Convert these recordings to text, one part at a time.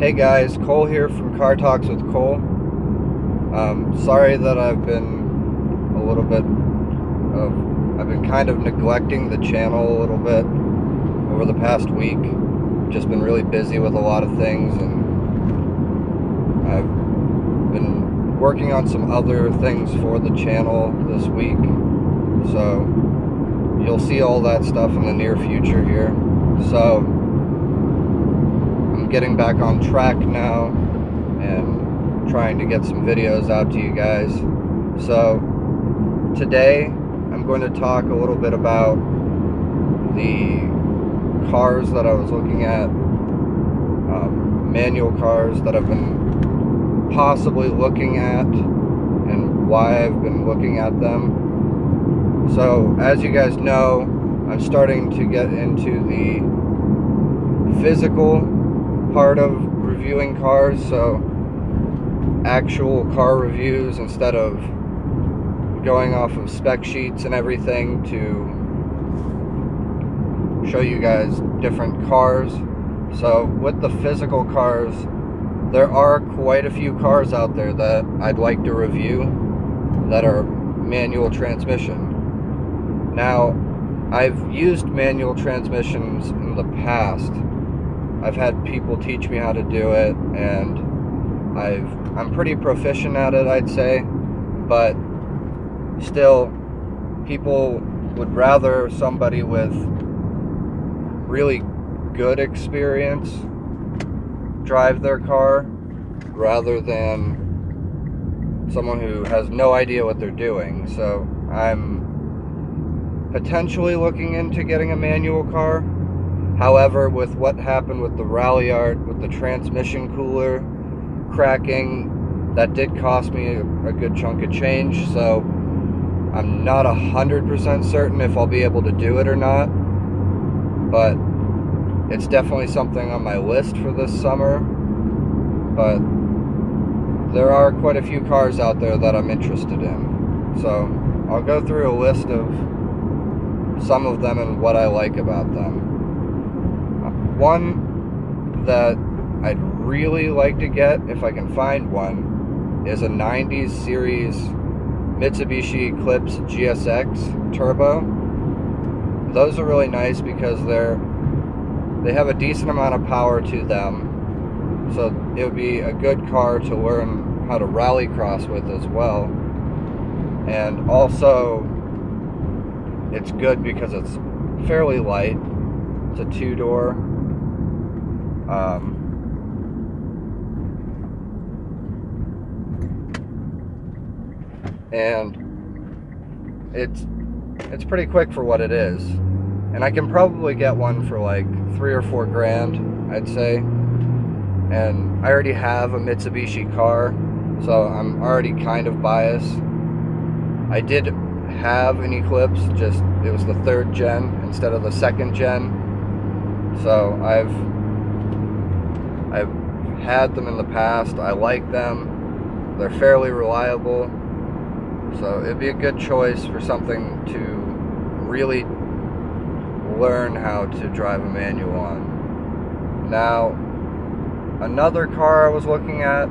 Hey guys, Cole here from Car Talks with Cole. Sorry that I've been I've been kind of neglecting the channel a little bit over the past week. Just been really busy with a lot of things, and I've been working on some other things for the channel this week. So you'll see all that stuff in the near future here. So I'm getting back on track now and trying to get some videos out to you guys. So today I'm going to talk a little bit about the cars that I was looking at, manual cars that I've been possibly looking at and why I've been looking at them. So as you guys know, I'm starting to get into the physical part of reviewing cars, so actual car reviews instead of going off of spec sheets and everything to show you guys different cars. So with the physical cars, there are quite a few cars out there that I'd like to review that are manual transmission. Now, I've used manual transmissions in the past. I've had people teach me how to do it, and I'm pretty proficient at it, I'd say, but still, people would rather somebody with really good experience drive their car rather than someone who has no idea what they're doing. So I'm potentially looking into getting a manual car. However, with what happened with the Ralliart, with the transmission cooler cracking, that did cost me a good chunk of change, so I'm not 100% certain if I'll be able to do it or not, but it's definitely something on my list for this summer. But there are quite a few cars out there that I'm interested in, so I'll go through a list of some of them and what I like about them. One that I'd really like to get, if I can find one, is a 90s series Mitsubishi Eclipse GSX Turbo. Those are really nice because they have a decent amount of power to them, so it would be a good car to learn how to rallycross with as well. And also, it's good because it's fairly light. It's a two-door. And it's pretty quick for what it is. And I can probably get one for like $3 or $4 grand, I'd say. And I already have a Mitsubishi car, so I'm already kind of biased. I did have an Eclipse, just it was the 3rd gen instead of the 2nd gen. So I've had them in the past. I like them. They're fairly reliable. So it'd be a good choice for something to really learn how to drive a manual on. Now, another car I was looking at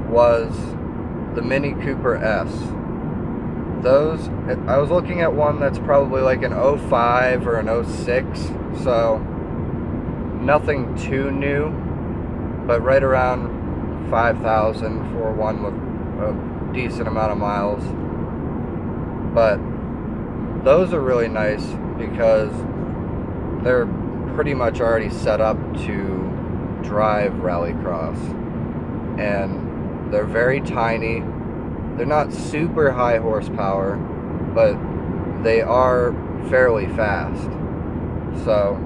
was the Mini Cooper S. I was looking at one that's probably like an 05 or an 06, so nothing too new, but right around 5,000 for one with a decent amount of miles. But those are really nice because they're pretty much already set up to drive rallycross, and they're very tiny. They're not super high horsepower, but they are fairly fast. So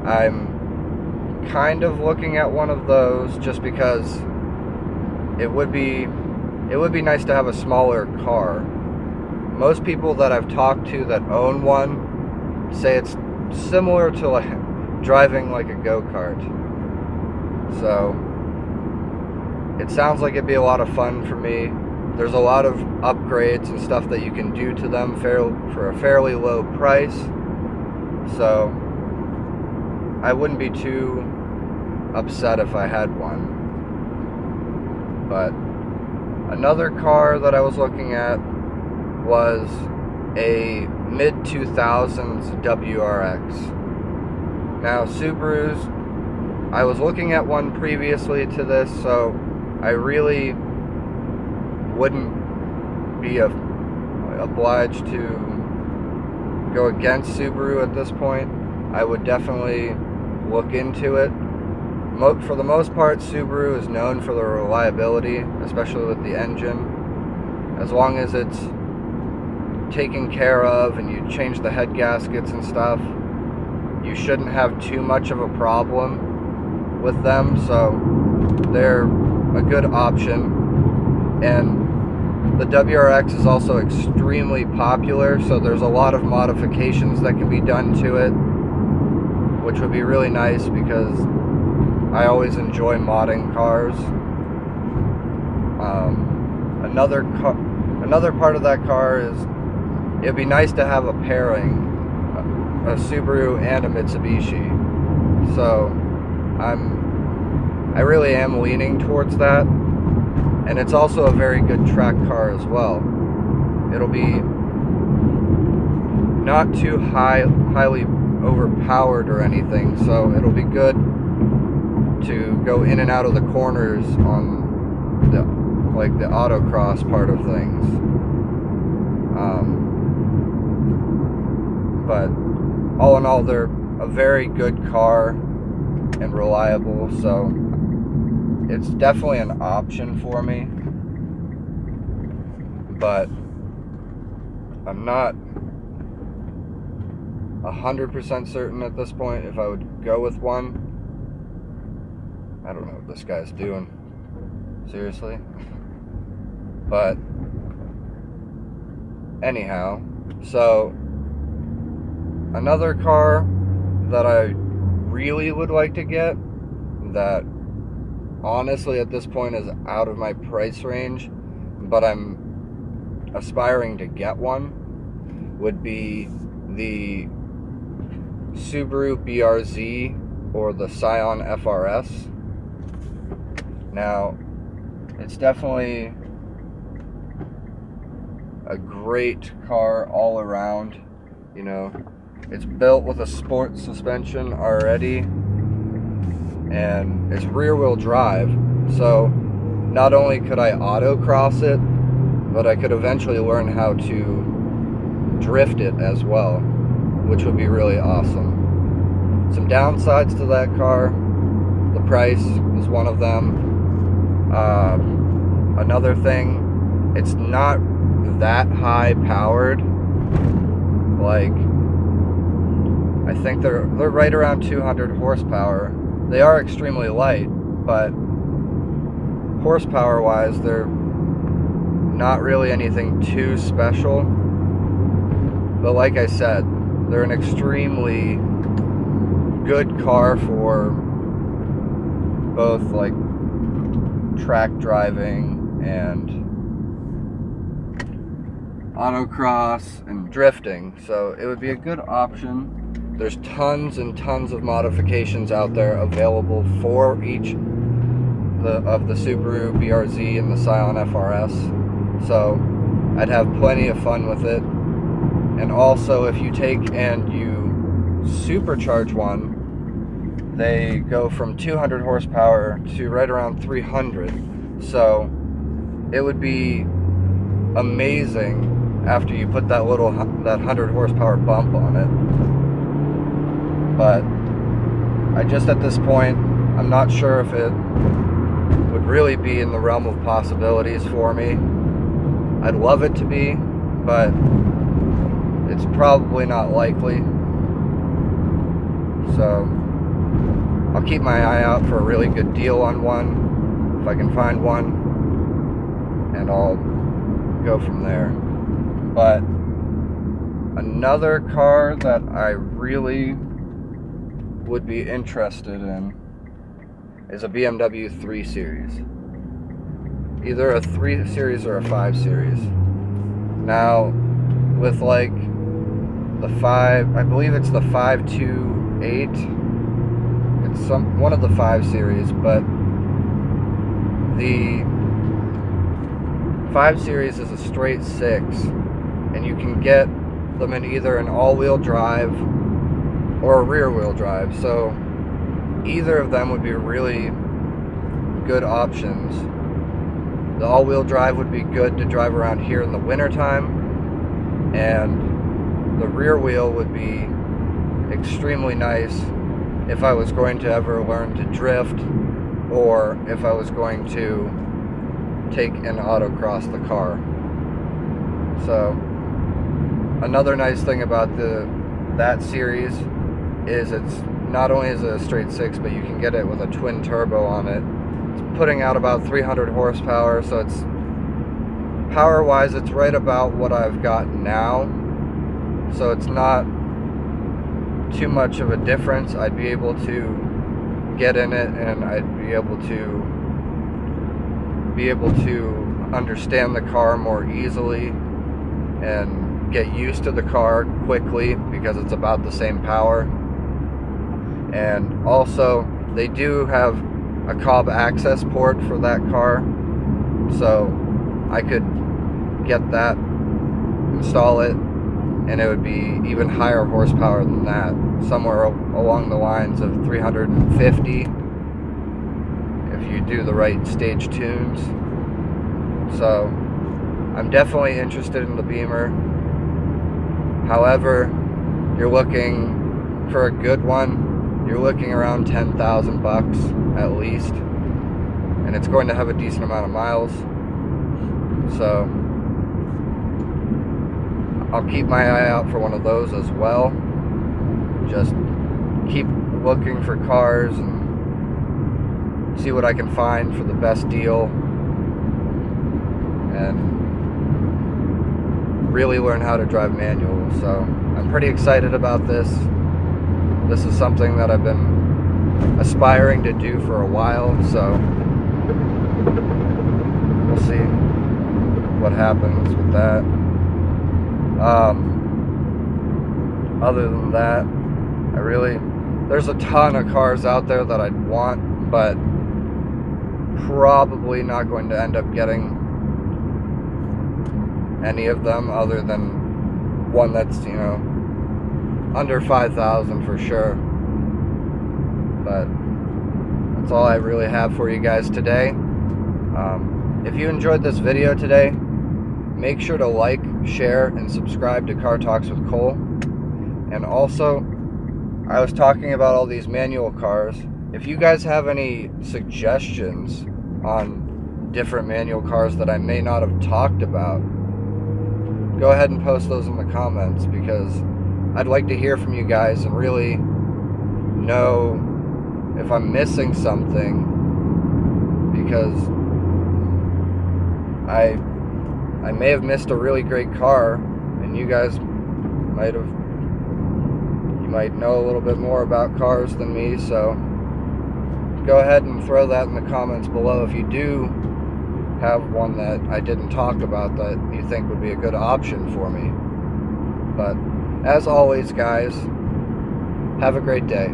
I'm kind of looking at one of those just because it would be nice to have a smaller car. Most people that I've talked to that own one say it's similar to like driving like a go-kart. So it sounds like it'd be a lot of fun for me. There's a lot of upgrades and stuff that you can do to them for a fairly low price. So I wouldn't be too upset if I had one. But another car that I was looking at was a mid-2000s WRX. Now, Subarus, I was looking at one previously to this, so I really wouldn't be obliged to go against Subaru at this point. I would definitely look into it. For the most part, Subaru is known for their reliability, especially with the engine. As long as it's taken care of and you change the head gaskets and stuff, you shouldn't have too much of a problem with them, so they're a good option. And the WRX is also extremely popular, so there's a lot of modifications that can be done to it, which would be really nice because I always enjoy modding cars. Another part of that car is it'd be nice to have a pairing, a Subaru and a Mitsubishi. So I really am leaning towards that, and it's also a very good track car as well. It'll be not too highly overpowered or anything, so it'll be good to go in and out of the corners on the autocross part of things. But all in all, they're a very good car and reliable, so it's definitely an option for me. But I'm not 100% certain at this point if I would go with one. I don't know what this guy's doing, seriously. But anyhow, so another car that I really would like to get, that honestly at this point is out of my price range, but I'm aspiring to get one, would be the Subaru BRZ or the Scion FRS. Now, it's definitely a great car all around. You know, it's built with a sport suspension already, and it's rear-wheel drive, so not only could I autocross it, but I could eventually learn how to drift it as well, which would be really awesome. Some downsides to that car: the price is one of them. Another thing, it's not that high powered. Like, I think they're right around 200 horsepower. They are extremely light, but horsepower wise, they're not really anything too special. But like I said, they're an extremely good car for both like track driving and autocross and drifting, so it would be a good option. There's tons and tons of modifications out there available for each of the Subaru BRZ and the Scion FRS, so I'd have plenty of fun with it. And also, if you take and you supercharge one, they go from 200 horsepower to right around 300. So it would be amazing after you put that 100 horsepower bump on it. But I just, at this point, I'm not sure if it would really be in the realm of possibilities for me. I'd love it to be, but it's probably not likely. So I'll keep my eye out for a really good deal on one, if I can find one, and I'll go from there. But another car that I really would be interested in is a BMW 3 Series. Either a 3 Series or a 5 Series. Now, with like the 5, I believe it's the 528, It's one of the 5 Series, but the 5 Series is a straight 6, and you can get them in either an all-wheel drive or a rear-wheel drive. So either of them would be really good options. The all-wheel drive would be good to drive around here in the wintertime, and the rear wheel would be extremely nice if I was going to ever learn to drift, or if I was going to take an autocross the car. So another nice thing about that series is it's not only is it a straight 6, but you can get it with a twin turbo on it. It's putting out about 300 horsepower, so it's power wise it's right about what I've got now, so it's not too much of a difference. I'd be able to get in it, and I'd be able to understand the car more easily and get used to the car quickly because it's about the same power. And also they do have a Cobb access port for that car, so I could get that, install it, and it would be even higher horsepower than that, somewhere along the lines of 350 if you do the right stage tunes. So I'm definitely interested in the Beamer. However, you're looking for a good one, you're looking around 10,000 bucks at least, and it's going to have a decent amount of miles. So I'll keep my eye out for one of those as well. Just keep looking for cars and see what I can find for the best deal, and really learn how to drive manual. So I'm pretty excited about this. This is something that I've been aspiring to do for a while, so we'll see what happens with that. Other than that, there's a ton of cars out there that I'd want, but probably not going to end up getting any of them other than one that's, under 5,000 for sure. But that's all I really have for you guys today. If you enjoyed this video today, make sure to like, share, and subscribe to Car Talks with Cole. And also, I was talking about all these manual cars. If you guys have any suggestions on different manual cars that I may not have talked about, go ahead and post those in the comments, because I'd like to hear from you guys and really know if I'm missing something, because I may have missed a really great car, and you guys might know a little bit more about cars than me. So go ahead and throw that in the comments below if you do have one that I didn't talk about that you think would be a good option for me. But as always, guys, have a great day.